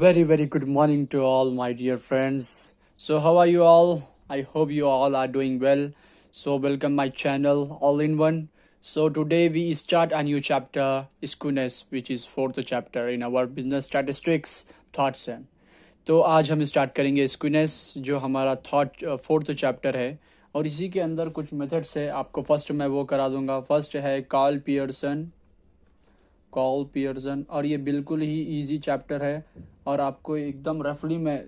Very good morning to all my dear friends. So how are you all? I hope you all are doing well. So welcome my channel all in one. So today we start a new chapter Skewness, which is fourth chapter in our business statistics thoughts and तो आज हम start करेंगे स्क्विनेस जो हमारा thought fourth chapter है और इसी के अंदर कुछ मेथड्स है आपको फर्स्ट मैं वो करा दूंगा। फर्स्ट है कॉल पियर्सन और ये बिल्कुल ही इजी चैप्टर है और आपको एकदम रफली मैं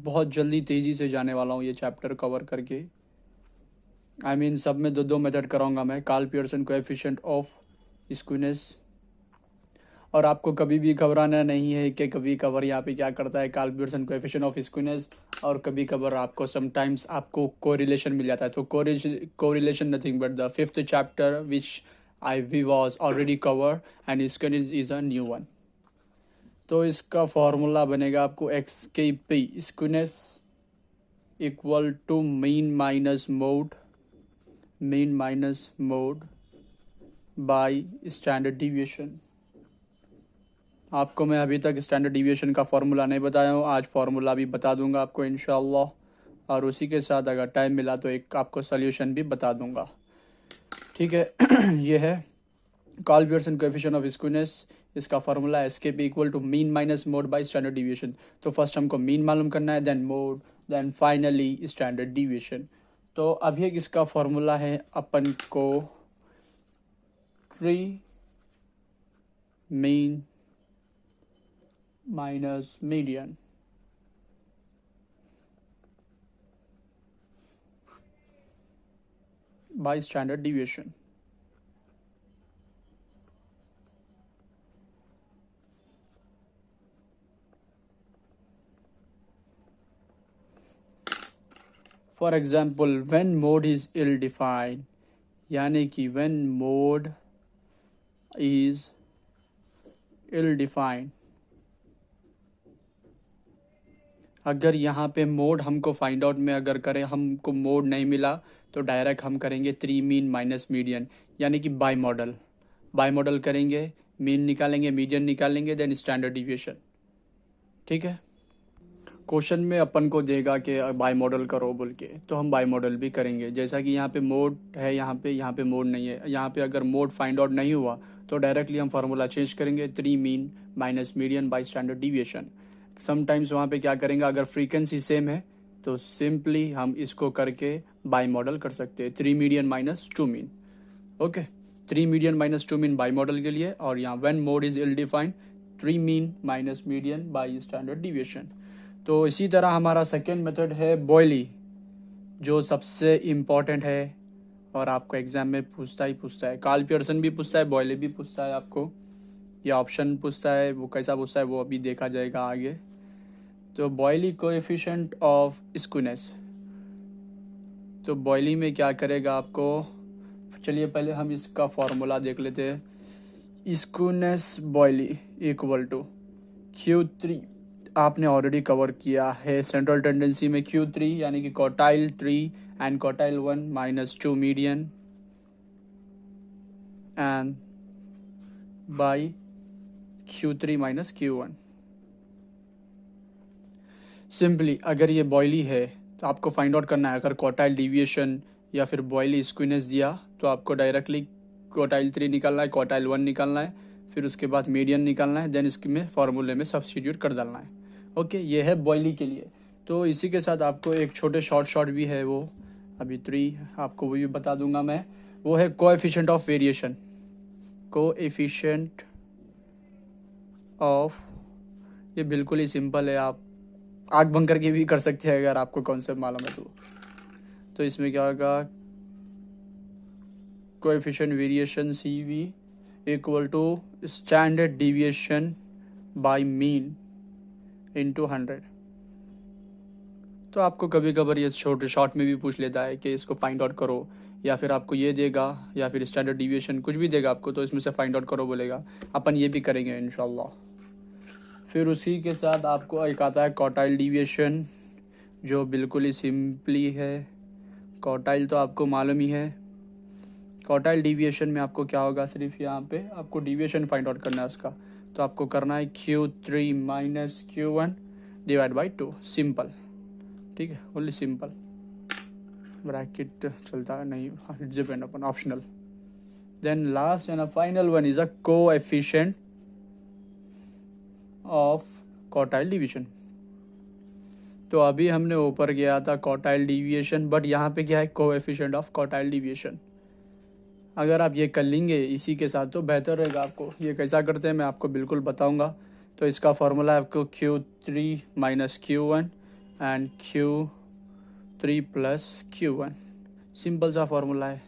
बहुत जल्दी तेज़ी से जाने वाला हूँ ये चैप्टर कवर करके। सब में दो मेथड कराऊंगा मैं, कार्ल पियर्सन कोएफिशिएंट ऑफ स्क्विनेस। और आपको कभी भी घबराना नहीं है कि कभी कवर यहाँ पे क्या करता है कार्ल पियर्सन कोएफिशिएंट ऑफ स्क्विनेस और कभी कवर आपको समटाइम्स आपको कोरिलेशन मिल जाता है। तो correlation nothing but the fifth chapter which we was already cover and skewness is a new one. तो इसका फॉर्मूला बनेगा आपको एक्स के P skewness equal to mean minus mode by standard deviation. आपको मैं अभी तक स्टैंडर्ड डिविएशन का फॉर्मूला नहीं बताया हूँ, आज फॉर्मूला भी बता दूंगा आपको इंशाल्लाह और उसी के साथ अगर टाइम मिला तो एक आपको सोल्यूशन भी बता दूंगा। ठीक है ये है Karl Pearson coefficient of skewness. इसका formula S K P equal to mean minus mode by standard deviation. तो फर्स्ट हमको मीन मालूम करना है, then mode, then finally standard deviation. तो अभी एक इसका फॉर्मूला है अपन को three mean minus median by standard deviation. For example, when mode is ill defined, यानी कि when mode is ill defined, अगर यहाँ पे मोड हमको फाइंड आउट में अगर करें हमको मोड नहीं मिला तो डायरेक्ट हम करेंगे थ्री मीन माइनस मीडियन, यानी कि बाई मॉडल करेंगे, मीन निकालेंगे, मीडियन निकालेंगे, देन स्टैंडर्ड डिविएशन। ठीक है, क्वेश्चन में अपन को देगा कि बाई मॉडल करो बोल के, तो हम बाई मॉडल भी करेंगे। जैसा कि यहाँ पे मोड है, यहाँ पे मोड नहीं है। यहाँ पे अगर मोड फाइंड आउट नहीं हुआ तो डायरेक्टली हम फार्मूला चेंज करेंगे, three mean minus median by standard deviation. Sometimes वहाँ पे क्या करेंगे, अगर फ्रीक्वेंसी सेम है तो सिंपली हम इसको करके बाई मॉडल कर सकते हैं, three median minus two mean. Okay, three median minus two mean by model के लिए, और यहाँ when mode is ill defined three mean minus median by standard deviation. तो इसी तरह हमारा सेकेंड मेथड है बॉयली, जो सबसे इम्पॉर्टेंट है और आपको एग्जाम में पूछता है। कार्ल पियर्सन भी पूछता है, बॉयली भी पूछता है, आपको ये ऑप्शन पूछता है, वो कैसा पूछता है वो अभी देखा जाएगा आगे। तो बॉयली कोएफिशिएंट ऑफ स्क्विनेस, तो बॉयली में क्या करेगा आपको, चलिए पहले हम इसका फॉर्मूला देख लेते हैं। स्क्विनेस बॉयली इक्वल टू Q3 आपने ऑलरेडी कवर किया है सेंट्रल टेंडेंसी में, Q3 यानी कि quartile 3 and quartile 1 minus 2 median and by Q3 minus Q1। Simply अगर ये बॉयली है तो आपको फाइंड आउट करना है, अगर क्वार्टाइल डिविएशन या फिर बॉयली स्क्विनेस दिया तो आपको डायरेक्टली क्वार्टाइल 3 निकालना है, क्वार्टाइल 1 निकालना है, फिर उसके बाद मीडियन निकालना है, देन इसमें फार्मूले में सब्स्टिट्यूट कर डालना है। ओके, ये है बॉयली के लिए। तो इसी के साथ आपको एक छोटे शॉर्ट भी है, वो अभी 3 आपको वो भी बता दूंगा मैं। वो है coefficient of variation, coefficient of, ये बिल्कुल ही सिंपल है, आप आग बंद करके भी कर सकते हैं अगर आपको कॉन्सेप्ट मालूम है तो इसमें क्या होगा, coefficient variation CV equal to standard deviation by mean into 100। तो आपको कभी कभार ये छोटे शॉर्ट में भी पूछ लेता है कि इसको फाइंड आउट करो, या फिर आपको ये देगा या फिर स्टैंडर्ड डिविएशन कुछ भी देगा आपको, तो इसमें से फाइंड आउट करो बोलेगा, अपन ये भी करेंगे इंशाल्लाह। फिर उसी के साथ आपको एक आता है क्वार्टाइल डिविएशन, जो बिल्कुल ही सिंपली है। क्वार्टाइल तो आपको मालूम ही है। क्वार्टाइल डिविएशन में आपको क्या होगा, सिर्फ यहाँ पे आपको डिविएशन फाइंड आउट करना है उसका। तो आपको करना है Q3 minus Q1 divide by 2, simple, ठीक है, ओनली सिंपल, ब्रैकेट चलता नहीं, it's depend upon optional. Then last and final one is a coefficient of quartile division. तो अभी हमने ऊपर किया था क्वार्टाइल डिविएशन, बट यहाँ पे क्या है, कोएफिशिएंट ऑफ क्वार्टाइल डिविएशन। अगर आप ये कर लेंगे इसी के साथ तो बेहतर रहेगा आपको। ये कैसा करते हैं मैं आपको बिल्कुल बताऊंगा। तो इसका फॉर्मूला है आपको Q3 minus Q1 and Q3 plus Q1, simple सा फॉर्मूला है,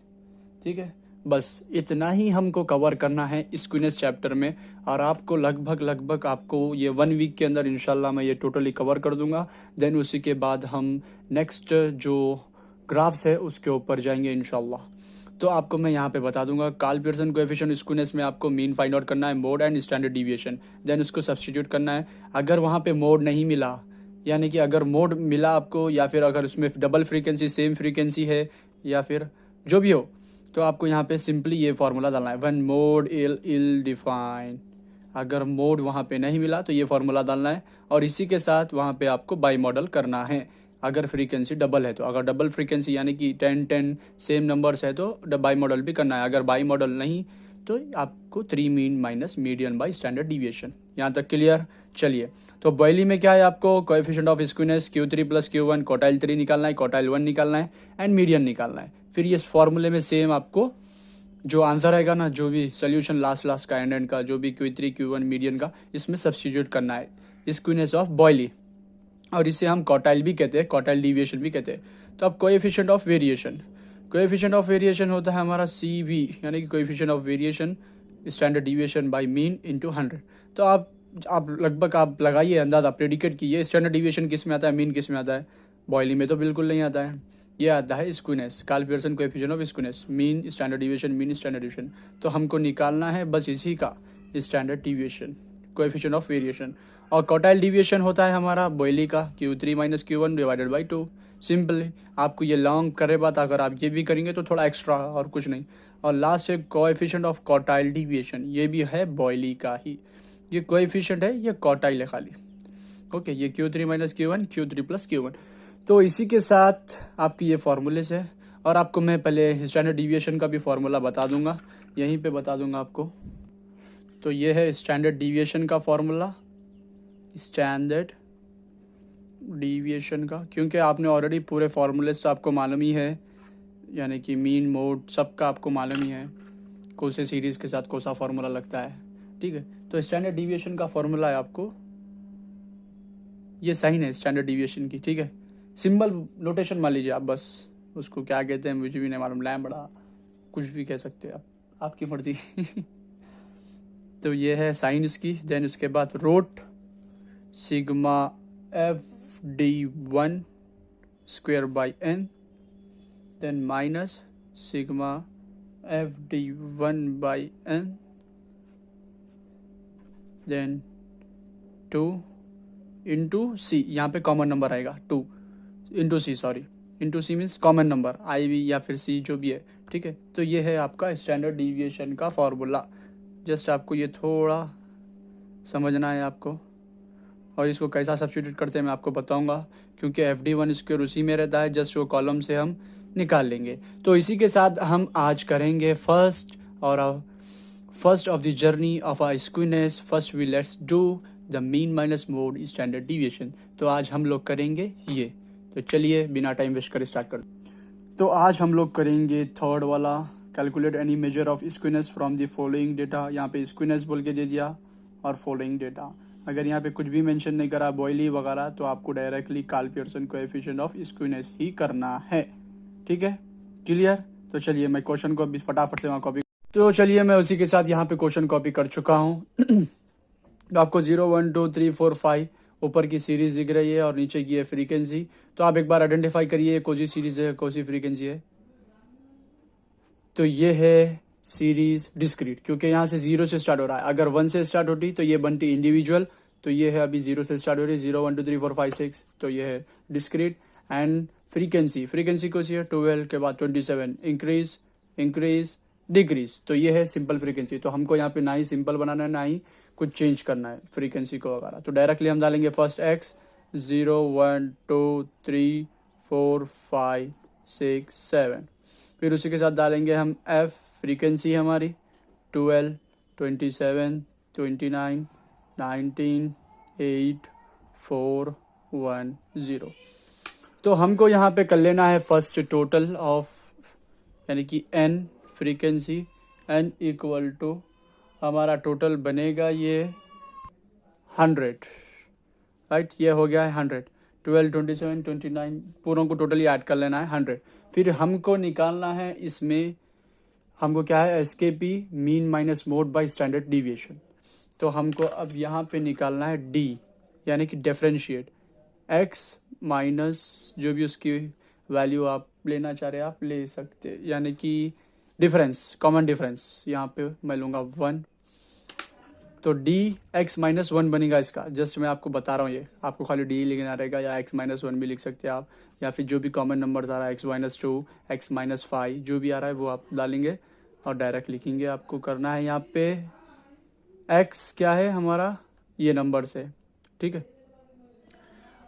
ठीक है। बस इतना ही हमको कवर करना है स्क्वीनेस चैप्टर में, और आपको लगभग आपको ये 1 वीक के अंदर इंशाल्लाह मैं ये टोटली कवर कर दूंगा। देन उसी के बाद हम नेक्स्ट जो ग्राफ्स है उसके ऊपर जाएंगे इंशाल्लाह। तो आपको मैं यहाँ पे बता दूंगा, कार्ल पियर्सन कोएफिशिएंट स्क्वीनेस में आपको मीन फाइंड आउट करना है, mode and standard deviation, then उसको सब्स्टिट्यूट करना है। अगर वहाँ पे मोड नहीं मिला, यानी कि अगर मोड मिला आपको, या फिर अगर उसमें डबल फ्रीक्वेंसी सेम फ्रीक्वेंसी है, या फिर जो भी हो, तो आपको यहाँ पे सिंपली ये फार्मूला डालना है, वन मोड इल डिफाइन। अगर मोड वहाँ पे नहीं मिला तो ये फार्मूला डालना है, और इसी के साथ वहाँ पे आपको बाई मॉडल करना है अगर फ्रीक्वेंसी डबल है तो। अगर डबल फ्रीक्वेंसी यानी कि 10 सेम नंबर्स है तो बाई मॉडल भी करना है। अगर बाई मॉडल नहीं तो आपको 3 mean minus median by standard deviation. यहाँ तक क्लियर? चलिए, तो बॉयली में क्या है, आपको coefficient of skewness Q3 plus Q1, quartile 3 निकालना है, क्वार्टाइल 1 निकालना है, एंड मीडियन निकालना है। फिर इस फॉर्मूले में सेम आपको जो आंसर आएगा ना, जो भी सोल्यूशन लास्ट का एंड का, जो भी Q3 Q1 मीडियन का, इसमें सब्स्टिट्यूट करना है स्क्वीनेस ऑफ बॉयली, और इसे हम क्वार्टाइल भी कहते हैं, क्वार्टाइल डिविएशन भी कहते हैं। तो अब coefficient of variation, coefficient of variation होता है हमारा CV, यानी कि coefficient of variation standard deviation by mean into 100। तो आप लगभग आप लगाइए अंदाजा, प्रेडिकेट कीजिए स्टैंडर्ड डिविएशन किस में आता है, मीन किस में आता है। बॉयली में तो बिल्कुल नहीं आता है, ये आता है skewness, Karl Pearson coefficient of skewness, mean standard deviation, mean standard deviation. तो हमको निकालना है बस इसी का standard deviation, coefficient of variation. और क्वार्टाइल डिविएशन होता है हमारा बॉयली का Q3 minus Q1 divided by 2, simple. आपको ये लॉन्ग करे बात, अगर आप ये भी करेंगे तो थोड़ा एक्स्ट्रा और कुछ नहीं। और लास्ट है कोएफिशिएंट ऑफ क्वार्टाइल डिविएशन, ये भी है बॉयली का ही, ये कोएफिशिएंट है, ये क्वार्टाइल है खाली, ओके। ये Q3 minus Q1, Q3 plus Q1। तो इसी के साथ आपकी ये फॉर्मूले से, और आपको मैं पहले स्टैंडर्ड डिविएशन का भी फॉर्मूला बता दूंगा, यहीं पे बता दूंगा आपको। तो ये है स्टैंडर्ड डिविएशन का फॉर्मूला, स्टैंडर्ड डिविएशन का, क्योंकि आपने ऑलरेडी पूरे फॉर्मूले से आपको मालूम ही है, यानी कि मीन मोड सबका आपको मालूम ही है, कौन से सीरीज़ के साथ कौन सा फार्मूला लगता है, ठीक है। तो स्टैंडर्ड डिविएशन का फॉर्मूला है आपको, ये साइन है स्टैंडर्ड डिविएशन की, ठीक है। सिंबल नोटेशन मान लीजिए आप, बस उसको क्या कहते हैं मुझे भी नहीं मालूम, लैम्बडा कुछ भी कह सकते हैं आप, आपकी मर्जी तो ये है साइन इसकी। देन उसके बाद root sigma FD1 square by n, then minus sigma FD1 by n, then 2 into C, यहाँ पे कॉमन नंबर आएगा 2 into C, sorry into C means common number, IV या फिर C जो भी है, ठीक है। तो ये है आपका स्टैंडर्ड डिविएशन का फॉर्मूला, जस्ट आपको ये थोड़ा समझना है आपको। और इसको कैसा सब्स्टिट्यूट करते हैं मैं आपको बताऊंगा, क्योंकि FD1 स्क्वायर उसी में रहता है, जस्ट वो कॉलम से हम निकाल लेंगे। तो इसी के साथ हम आज करेंगे first of the journey of uh skewness. First we let's do the mean minus mode standard deviation. तो आज हम लोग करेंगे ये, तो चलिए बिना टाइम वेस्ट कर स्टार्ट कर। तो आज हम लोग करेंगे थर्ड वाला, calculate any measure of skewness from the following data. यहाँ पे स्क्वीनेस बोल के दे दिया और फॉलोइंग डेटा। अगर यहाँ पे कुछ भी मेंशन नहीं करा, बॉयली वगैरह, तो आपको directly Karl Pearson coefficient of skewness ही करना है, ठीक है, क्लियर। तो चलिए मैं क्वेश्चन को अभी फटाफट से वहाँ कॉपी, तो चलिए मैं उसी के साथ यहाँ पे क्वेश्चन कॉपी कर चुका हूँ तो आपको 0 1 2 3 4 5 ऊपर की सीरीज दिख रही है और नीचे की है फ्रीक्वेंसी। तो आप एक बार आइडेंटिफाई करिए कौन सी सीरीज है, कौन सी फ्रीक्वेंसी है। तो ये है सीरीज डिस्क्रीट, क्योंकि यहाँ से 0 से स्टार्ट हो रहा है। अगर 1 से स्टार्ट होती तो ये बनती इंडिविजुअल, तो ये है अभी 0 से स्टार्ट हो रही है, 0 1 2 3 4 5 6, तो ये है डिस्क्रीट। एंड फ्रीक्वेंसी कौन सी है, 12 के बाद 27, इंक्रीज डिक्रीज। तो ये है सिंपल फ्रीक्वेंसी। तो हमको यहाँ पे ना ही सिंपल बनाना है ना ही कुछ चेंज करना है फ्रीक्वेंसी को वगैरह। तो डायरेक्टली हम डालेंगे फर्स्ट एक्स 0 1 2 3 4 5 6 7। फिर उसी के साथ डालेंगे हम एफ, फ्रीक्वेंसी हमारी 12 27 29 19 8 4 1 0। तो हमको यहाँ पे कर लेना है फर्स्ट टोटल ऑफ, यानी कि N frequency, N equal to हमारा टोटल बनेगा ये 100, राइट। ये हो गया है 100। 12 27 29 पूरों को टोटली ऐड कर लेना है 100। फिर हमको निकालना है इसमें, हमको क्या है, SKP mean minus mode by standard deviation. तो हमको अब यहाँ पे निकालना है डी, यानी कि डिफरेंशिएट एक्स माइनस जो भी उसकी वैल्यू आप लेना चाह रहे हैं आप ले सकते, यानी कि डिफरेंस, कॉमन डिफरेंस यहाँ पे मैं लूँगा 1। तो डी एक्स माइनस 1 बनेगा इसका। जस्ट मैं आपको बता रहा हूँ, ये आपको खाली डी लिखना रहेगा या एक्स माइनस 1 भी लिख सकते हैं आप, या फिर जो भी कॉमन नंबर्स आ रहा है एक्स माइनस 2 एक्स माइनस 5 जो भी आ रहा है वो आप डालेंगे और डायरेक्ट लिखेंगे। आपको करना है यहाँ पे एक्स क्या है हमारा, ये नंबर्स है, ठीक है।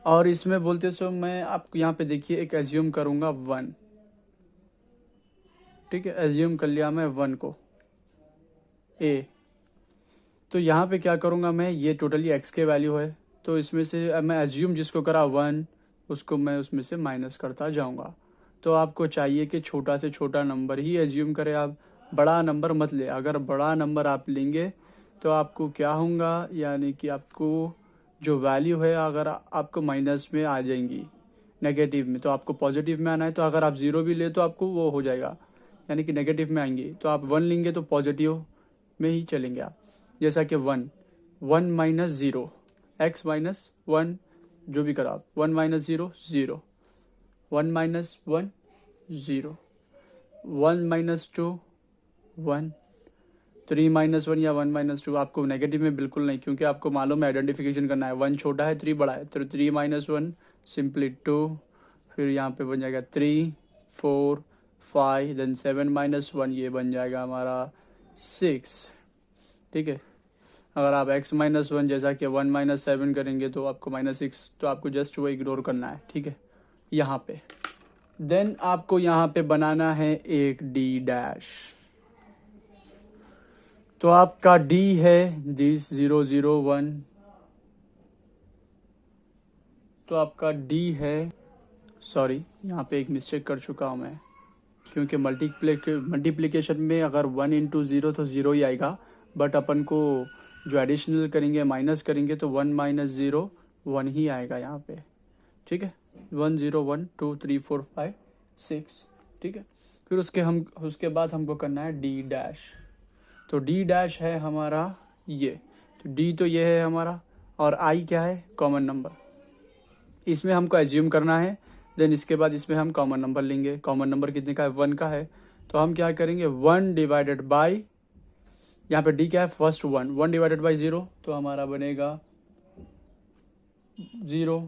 और इसमें बोलते सो मैं आपको यहाँ पे देखिए एक एज्यूम करूँगा 1, ठीक है। एज्यूम कर लिया मैं 1 को ए। तो यहाँ पे क्या करूँगा मैं, ये टोटली एक्स के वैल्यू है, तो इसमें से मैं एज्यूम जिसको करा 1 उसको मैं उसमें से माइनस करता जाऊँगा। तो आपको चाहिए कि छोटा से छोटा नंबर ही एज्यूम करें आप, बड़ा नंबर मत ले। अगर बड़ा नंबर आप लेंगे तो आपको क्या होगा, यानी कि आपको जो वैल्यू है अगर आपको माइनस में आ जाएंगी, नेगेटिव में, तो आपको पॉजिटिव में आना है। तो अगर आप ज़ीरो भी ले तो आपको वो हो जाएगा, यानी कि नेगेटिव में आएंगी। तो आप 1 लेंगे तो पॉजिटिव में ही चलेंगे आप, जैसा कि 1 माइनस 0 एक्स माइनस 1 जो भी करा आप, 1 माइनस 0 0, 1 माइनस 1 0, 1 माइनस 2 1, 3 माइनस 1 या 1 माइनस 2। आपको नेगेटिव में बिल्कुल नहीं, क्योंकि आपको मालूम है आइडेंटिफिकेशन करना है, 1 छोटा है 3 बड़ा है। तो 3 माइनस 1 सिंपली 2, फिर यहाँ पे बन जाएगा 3 4 5, देन 7 माइनस 1 ये बन जाएगा हमारा 6, ठीक है। अगर आप x माइनस 1 जैसा कि 1 माइनस 7 करेंगे तो आपको -6, तो आपको जस्ट वो इग्नोर करना है, ठीक है, यहाँ पे। देन आपको यहाँ पे बनाना है एक d डैश। तो आपका d है दिस 0 0 1, तो आपका d है, सॉरी यहाँ पे एक मिस्टेक कर चुका हूँ मैं, क्योंकि मल्टीप्लिकेशन में अगर 1 इंटू 0 तो 0 ही आएगा, बट अपन को जो एडिशनल करेंगे माइनस करेंगे तो 1 माइनस 0 1 ही आएगा यहाँ पे, ठीक है। 1 0 1 2 3 4 5 6, ठीक है। फिर उसके बाद हमको करना है डी डैश। तो डी डैश है हमारा ये, तो डी तो ये है हमारा, और आई क्या है, कॉमन नंबर। इसमें हमको एज्यूम करना है, देन इसके बाद इसमें हम कॉमन नंबर लेंगे। कॉमन नंबर कितने का है, 1 का है। तो हम क्या करेंगे, 1 डिवाइडेड बाई, यहाँ पे डी क्या है, फर्स्ट 1 डिवाइडेड बाई 0, तो हमारा बनेगा 0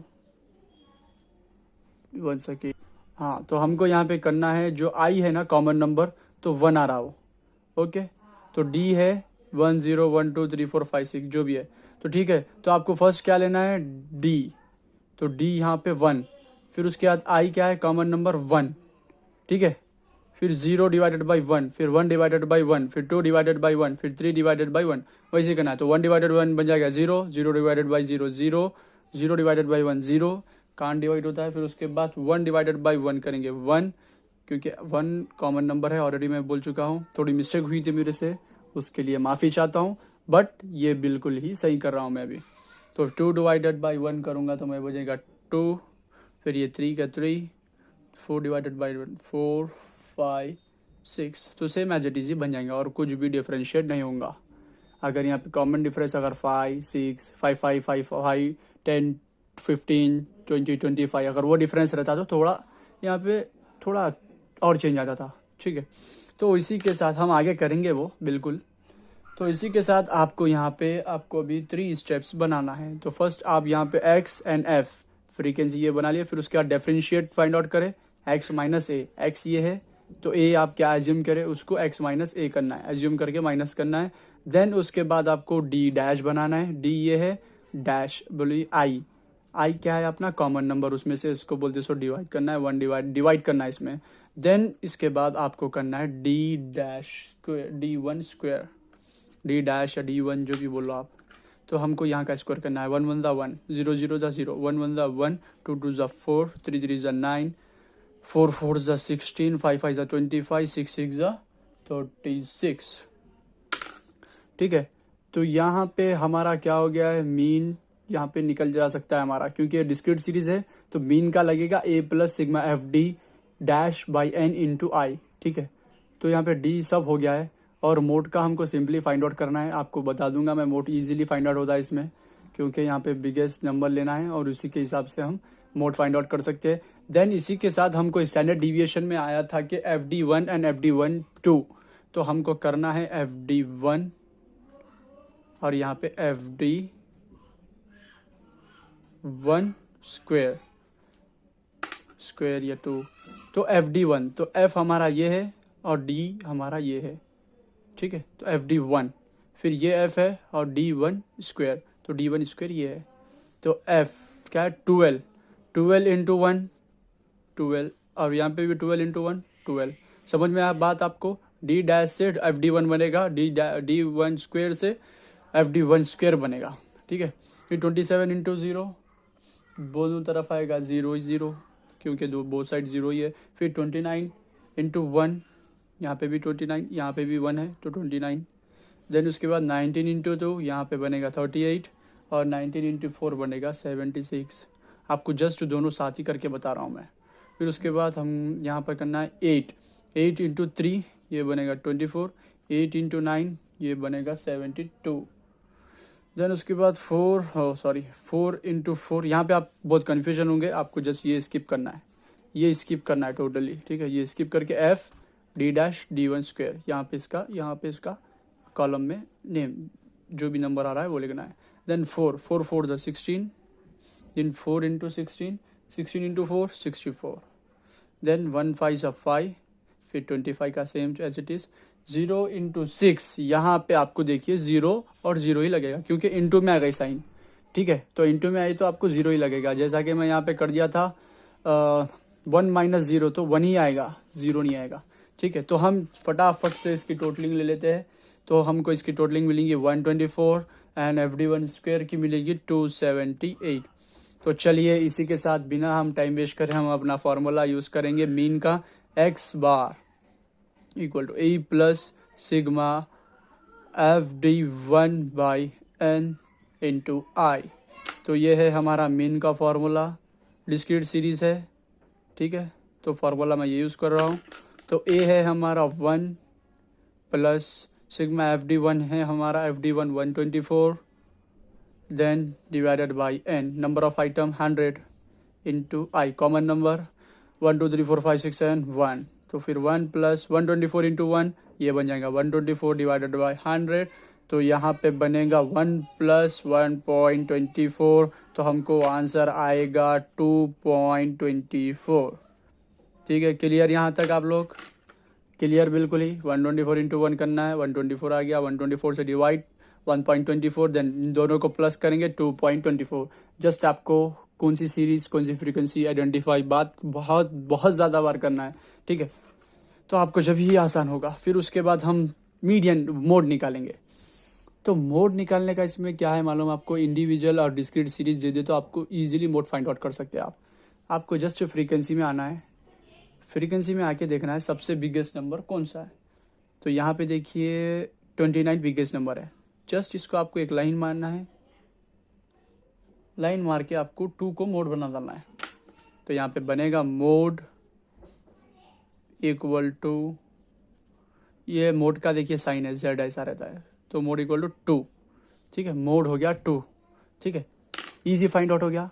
1 सेकेंड। हाँ, तो हमको यहाँ पे करना है जो आई है ना कॉमन नंबर, तो 1 आ रहा हो, ओके। तो डी है 1 0 1 2 3 4 5 6 जो भी है, तो ठीक है। तो आपको फर्स्ट क्या लेना है, डी। तो डी यहाँ पे 1, फिर उसके बाद आई क्या है, कॉमन नंबर 1, ठीक है। फिर 0 डिवाइडेड बाई 1, फिर 1 डिवाइडेड बाई 1, फिर 2 डिवाइडेड बाई 1, फिर 3 डिवाइडेड बाई 1, वैसे करना है। तो 1 डिवाइडेड 1 बन जाएगा 0, 0 डिवाइडेड बाई 0 0, 0 डिवाइडेड बाई 1 0, कान डिवाइड होता है। फिर उसके बाद 1 डिवाइडेड बाई 1 करेंगे 1, क्योंकि 1 कॉमन नंबर है, ऑलरेडी मैं बोल चुका हूँ। थोड़ी मिस्टेक हुई थी मेरे से, उसके लिए माफ़ी चाहता हूँ, बट ये बिल्कुल ही सही कर रहा हूँ मैं अभी। तो 2 डिवाइडेड बाई 1 करूँगा तो मैं बचेगा 2, फिर ये 3 का 3, 4 डिवाइडेड बाई 1 4 5 6, तो सेम एज इट इज ही बन जाएंगे और कुछ भी डिफ्रेंशिएट नहीं होगा। अगर यहाँ पे कॉमन डिफरेंस अगर 5 6 5 5 5 5 10 15 20 25 अगर वो डिफरेंस रहता तो थोड़ा यहाँ पे थोड़ा और चेंज आता था, ठीक है। तो इसी के साथ हम आगे करेंगे वो बिल्कुल। तो इसी के साथ आपको यहाँ पे आपको अभी 3 स्टेप्स बनाना है। तो फर्स्ट आप यहाँ पे x एंड f फ्रीक्वेंसी ये बना लिया, फिर उसके बाद डिफरेंशिएट फाइंड आउट करें x माइनस ए, एक्स ये है, तो ए आप क्या एज्यूम करें, उसको x माइनस ए करना है, एज्यूम करके माइनस करना है। देन उसके बाद आपको डी डैश बनाना है, डी ये है, डैश बोलिए आई क्या है अपना कॉमन नंबर, उसमें से इसको बोलते सो डिवाइड करना है, वन डिवाइड करना है इसमें। देन इसके बाद आपको करना है D dash square, D one square, D dash या डी वन जो भी बोलो आप। तो हमको यहाँ का स्क्वायर करना है, वन वन ज़ा वन, जीरो जीरो ज़ा जीरो, वन वन ज़ा वन, टू टू ज़ा फोर, थ्री थ्री ज़ा नाइन, फोर फोर ज़ा 16, फाइव फाइव ज़ा 25, सिक्स सिक्स ज़ा 36। ठीक है, तो यहाँ पे हमारा क्या हो गया है, मीन यहाँ पे निकल जा सकता है हमारा, क्योंकि ये डिस्क्रीट सीरीज है तो मीन का लगेगा a plus sigma F d dash by n into i. ठीक है, तो यहाँ पे डी सब हो गया है। और मोड का हमको सिंपली फाइंड आउट करना है, आपको बता दूंगा मैं, मोड इजीली फाइंड आउट होता है इसमें, क्योंकि यहाँ पे बिगेस्ट नंबर लेना है और उसी के हिसाब से हम मोड फाइंड आउट कर सकते हैं। देन इसी के साथ हमको स्टैंडर्ड डिविएशन में आया था कि F D one and F D one two, तो हमको करना है एफ डी वन और यहाँ पे F D one square, square या टू, तो एफ डी वन, तो एफ हमारा ये है और डी हमारा ये है। ठीक है, तो एफ डी वन, फिर ये एफ है और डी वन स्क्वेयर, तो डी वन स्क्वेयर ये है। तो एफ क्या है, 12, 12 इंटू वन 12, और यहाँ पे भी 12 इंटू वन 12। समझ में आया बात आपको, डी डैश से एफ डी वन बनेगा, डी वन स्क्वेयर से एफ डी वन स्क्वेयर बनेगा। ठीक है, फिर 27 इंटू ज़ीरो, दोनों तरफ आएगा ज़ीरो ज़ीरो, क्योंकि दो बोथ साइड ज़ीरो ही है। फिर 29 इंटू वन, यहाँ पे भी 29, यहाँ पे भी वन है तो 29। देन उसके बाद 19 इंटू टू, यहाँ पे बनेगा 38, और 19 इंटू फोर बनेगा 76। आपको जस्ट दोनों साथ ही करके बता रहा हूँ मैं। फिर उसके बाद हम यहाँ पर करना है 8 इंटू थ्री, ये बनेगा 24, 8 इंटू नाइन, ये बनेगा 72। देन उसके बाद 4 इंटू फोर, यहाँ पे आप बहुत कन्फ्यूजन होंगे, आपको जस्ट ये स्किप करना है, ये स्किप करना है टोटली। ठीक है, ये स्किप करके F d dash D one square, यहाँ पे इसका कॉलम में नेम जो भी नंबर आ रहा है वो लिखना है। देन 4 4 ज़ा 16, then 4 into 16, 16 into four 64। Then 1 5 ज़ा 5, फिर 25 का same as it is. 0 into six, यहाँ पे आपको देखिए 0 और 0 ही लगेगा, क्योंकि इंटू में आ गई साइन। ठीक है, तो इंटू में आई तो आपको 0 ही लगेगा, जैसा कि मैं यहाँ पे कर दिया था 1 माइनस 0, तो 1 ही आएगा, 0 नहीं आएगा। ठीक है, तो हम फटाफट से इसकी टोटलिंग ले लेते हैं। तो हमको इसकी टोटलिंग मिलेंगी 124 and F D one square की मिलेगी 278। तो चलिए इसी के साथ बिना हम टाइम वेस्ट करें हम अपना फॉर्मूला यूज़ करेंगे मीन का, X bar equal to A plus sigma F D one by n into i. तो ये है हमारा मीन का फॉर्मूला, डिस्क्रीट सीरीज है। ठीक है, तो फार्मूला मैं ये यूज़ कर रहा हूँ। तो ए है हमारा 1 plus sigma F D one है हमारा, F D one 124, then divided by N, number of item 100 into I, common number 1 2 3 4 5 6 7 1, तो फिर 1 प्लस 124 इंटू वन, ये बन जाएगा 124 डिवाइडेड बाई 100। तो यहाँ पे बनेगा 1 प्लस 1.24, तो हमको आंसर आएगा 2.24। ठीक है, क्लियर यहाँ तक आप लोग? क्लियर बिल्कुल ही। 124 इंटू वन करना है, 124 आ गया, 124 से डिवाइड 1.24, देन इन दोनों को प्लस करेंगे 2.24। जस्ट आपको कौन सी सीरीज कौन सी फ्रीक्वेंसी आइडेंटिफाई बात बहुत ज़्यादा बार करना है। ठीक है, तो आपको जब ही आसान होगा। फिर उसके बाद हम मीडियन मोड निकालेंगे। तो मोड निकालने का इसमें क्या है मालूम आपको, इंडिविजुअल और डिस्क्रीट सीरीज दे दे तो आपको इजीली मोड फाइंड आउट कर सकते हैं आप। आपको जस्ट फ्रीक्वेंसी में आना है, फ्रीक्वेंसी में आके देखना है सबसे बिगेस्ट नंबर कौन सा है। तो यहाँ पे देखिए 29 बिगेस्ट नंबर है, जस्ट इसको आपको एक लाइन मारना है, लाइन मार के आपको 2 को मोड बना डालना है। तो यहाँ पे बनेगा मोड इक्वल टू, ये मोड का देखिए साइन है जेड ऐसा रहता है, तो मोड इक्वल टू 2। ठीक है, मोड हो गया 2। ठीक है, इजी फाइंड आउट हो गया।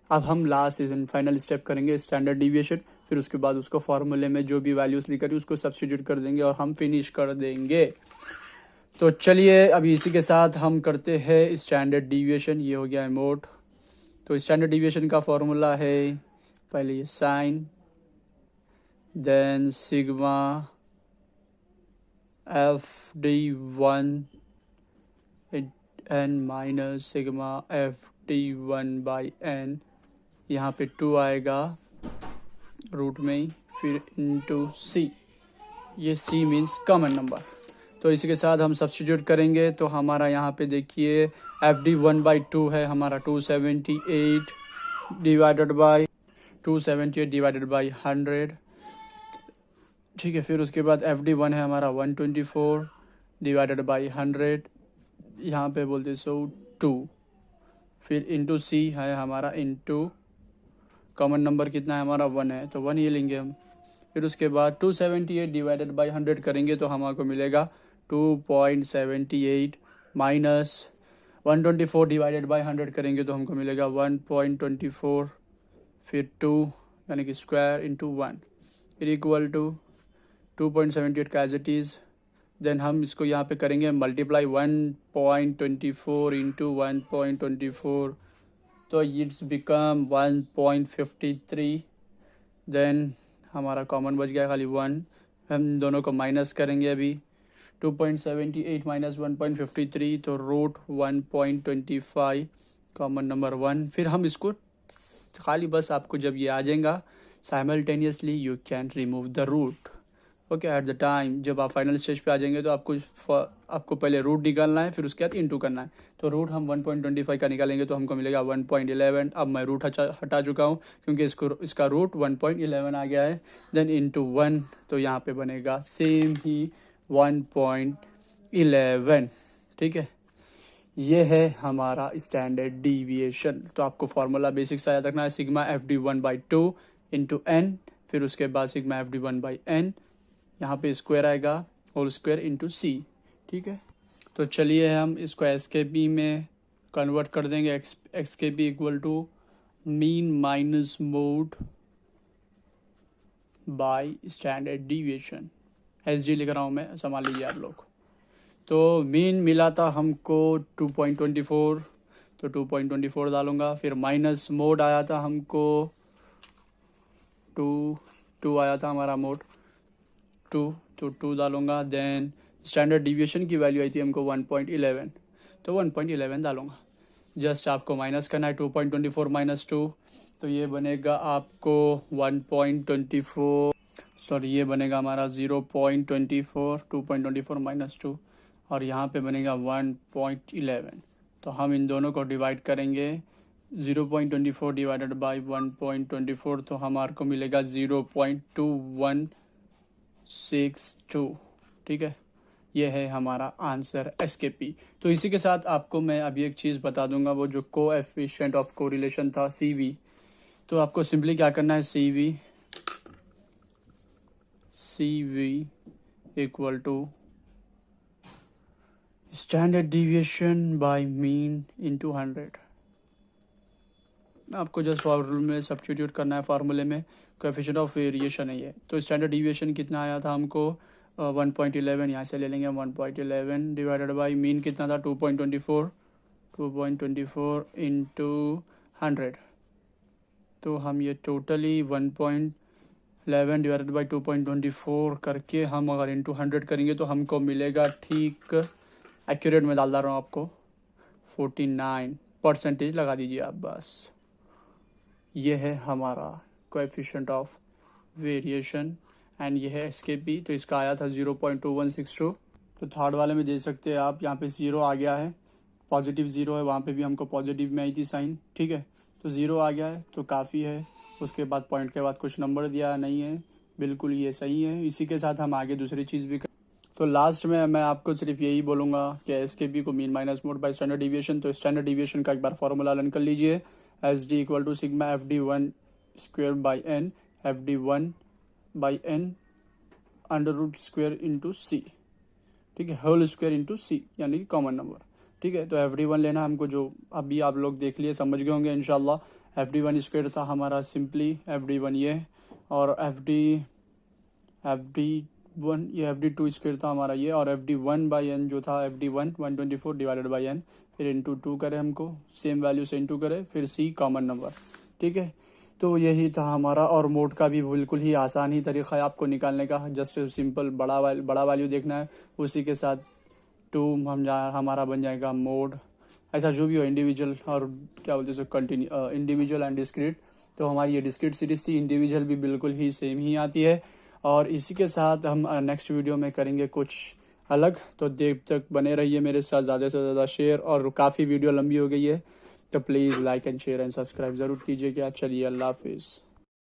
अब हम लास्ट फाइनल स्टेप करेंगे स्टैंडर्ड डिविएशन, फिर उसके बाद उसको फॉर्मूले में जो भी वैल्यूज लिखा है उसको सब्स्टिट्यूट कर देंगे और हम फिनिश कर देंगे। तो चलिए अभी इसी के साथ हम करते हैं स्टैंडर्ड डिविएशन। ये हो गया है मोड। तो स्टैंडर्ड डिविएशन का फॉर्मूला है, पहले ये sign, then sigma FD1 n minus sigma FD1 by n, यहाँ पे 2 आएगा रूट में ही, फिर इंटू c, ये c मीन्स कॉमन नंबर। तो इसी के साथ हम सब्स्टिट्यूट करेंगे तो हमारा यहाँ पे देखिए FD1 बाई 2 है हमारा 278 डिवाइडेड बाई 100, ठीक है। फिर उसके बाद FD1 है हमारा 124 डिवाइडेड बाई 100, यहाँ पे बोलते 2, फिर इंटू c है हमारा, इंटू कॉमन नंबर कितना है हमारा 1 है तो 1 ये लेंगे हम। फिर उसके बाद 278 डिवाइडेड बाई 100 करेंगे तो हमको मिलेगा 2.78 माइनस 124 डिवाइडेड बाई 100 करेंगे तो हमको मिलेगा 1.24, फिर 2 यानी कि स्क्वायर इंटू 1, फिर इक्वल टू 2.78 का एज इट इज़। देन हम इसको यहाँ पे करेंगे मल्टीप्लाई 1.24 इंटू 1.24, तो इट्स बिकम 1.53। देन हमारा कॉमन बच गया खाली 1, हम दोनों को माइनस करेंगे अभी, 2.78 माइनस 1.53 तो रूट 1.25, कॉमन नंबर 1। फिर हम इसको खाली बस आपको जब ये आ जाएगा simultaneously you can remove the root, okay. At the time जब आप फाइनल स्टेज पे आ जाएंगे तो आपको पहले रूट निकालना है, फिर उसके बाद इंटू करना है। तो रूट हम 1.25 का निकालेंगे तो हमको मिलेगा 1.11। अब मैं रूट हटा चुका हूँ क्योंकि इसका रूट 1.11 आ गया है। देन इंटू 1 तो यहाँ पे बनेगा सेम ही 1.11, ठीक है। ये है हमारा स्टैंडर्ड डीविएशन। तो आपको फार्मूला बेसिक से याद रखना है, sigma FD1 by 2 into n, फिर उसके बाद सिग्मा FD1 बाई n, यहाँ पे स्क्वायर आएगा होल स्क्वायर इंटू c, ठीक है। तो चलिए हम इसको SKP में कन्वर्ट कर देंगे। XKP equal to mean minus mode by standard deviation, SD लिख रहा हूँ मैं, संभाल लीजिए आप लोग। तो मीन मिला था हमको 2.24, तो 2.24 डालूंगा। फिर माइनस मोड आया था हमको 2 आया था हमारा मोड 2, तो 2 डालूंगा। देन स्टैंडर्ड डिविएशन की वैल्यू आई थी हमको 1.11, तो 1.11 डालूंगा। जस्ट आपको माइनस करना है 2.24 माइनस 2, तो ये बनेगा आपको 1.24, सॉरी ये बनेगा हमारा 0.24, 2.24 माइनस 2, और यहाँ पे बनेगा 1.11। तो हम इन दोनों को डिवाइड करेंगे, 0.24 डिवाइडेड बाई 1.24, तो हमारे को मिलेगा 0.2162, ठीक है। ये है हमारा आंसर SKP। तो इसी के साथ आपको मैं अभी एक चीज़ बता दूंगा, वो जो कोएफिशिएंट ऑफ कोरिलेशन था CV। तो आपको सिंपली क्या करना है, CV equal to standard deviation by mean into 100। आपको जस्ट फार्मूले में सब्स्टिट्यूट करना है, फार्मूले में कोएफिशिएंट ऑफ वेरिएशन है ये। तो स्टैंडर्ड डिविएशन कितना आया था हमको 1.11, यहाँ से ले लेंगे 1.11 डिवाइडेड बाई मीन कितना था 2.24 इंटू 100। तो हम ये टोटली 1.11 डिवाइडेड बाई 2.24 करके हम अगर इंटू 100 करेंगे तो हमको मिलेगा, ठीक एक्यूरेट में डाल रहा हूँ आपको, 49% लगा दीजिए आप बस। ये है हमारा कोएफिशिएंट ऑफ वेरिएशन एंड ये है SKP। तो इसका आया था 0.2162। तो थर्ड वाले में दे सकते हैं आप, यहाँ पे 0 आ गया है, पॉजिटिव 0 है, वहाँ पे भी हमको पॉजिटिव में आई थी साइन, ठीक है। तो 0 आ गया है तो काफ़ी है। उसके बाद पॉइंट के बाद कुछ नंबर दिया नहीं है, बिल्कुल ये सही है। इसी के साथ हम आगे दूसरी चीज़ भी तो लास्ट में मैं आपको सिर्फ यही बोलूँगा कि SKP को mean minus mode by standard deviation. तो स्टैंडर्ड डिविएशन का एक बार फॉर्मूला लर्न कर लीजिए, SD equal to sigma FD1 square by n, FD1 by n under root square into C, ठीक है, होल स्क्वेयर इंटू C यानी कि कॉमन नंबर, ठीक है। तो FD1 लेना हमको, जो अभी आप लोग देख लिए समझ गए होंगे इंशाल्लाह। FD1 स्क्वेयर था हमारा सिंपली FD1 ये, और FD1 ये FD2 स्क्वेयर था हमारा ये, और FD1 बाई n जो था FD1 124 डिवाइडेड बाई n, फिर इंटू 2 करे हमको, सेम वैल्यू से इंटू करे, फिर C कॉमन नंबर, ठीक है। तो यही था हमारा। और मोड का भी बिल्कुल ही आसान ही तरीका है आपको निकालने का। जस्ट सिंपल बड़ा वैल्यू देखना है, उसी के साथ हमारा बन जाएगा मोड। ऐसा जो भी हो, इंडिविजुअल और क्या बोलते हैं कंटिन्यू, इंडिविजुअल एंड डिस्क्रीट। तो हमारी ये डिस्क्रीट सीरीज थी, इंडिविजुअल भी बिल्कुल ही सेम ही आती है। और इसी के साथ हम नेक्स्ट वीडियो में करेंगे कुछ अलग। तो देर तक बने रहिए मेरे साथ, ज़्यादा से ज़्यादा शेयर। और काफ़ी वीडियो लंबी हो गई है, तो please like and share and subscribe ज़रूर कीजिएगा। चलिए, अल्लाह हाफिज़।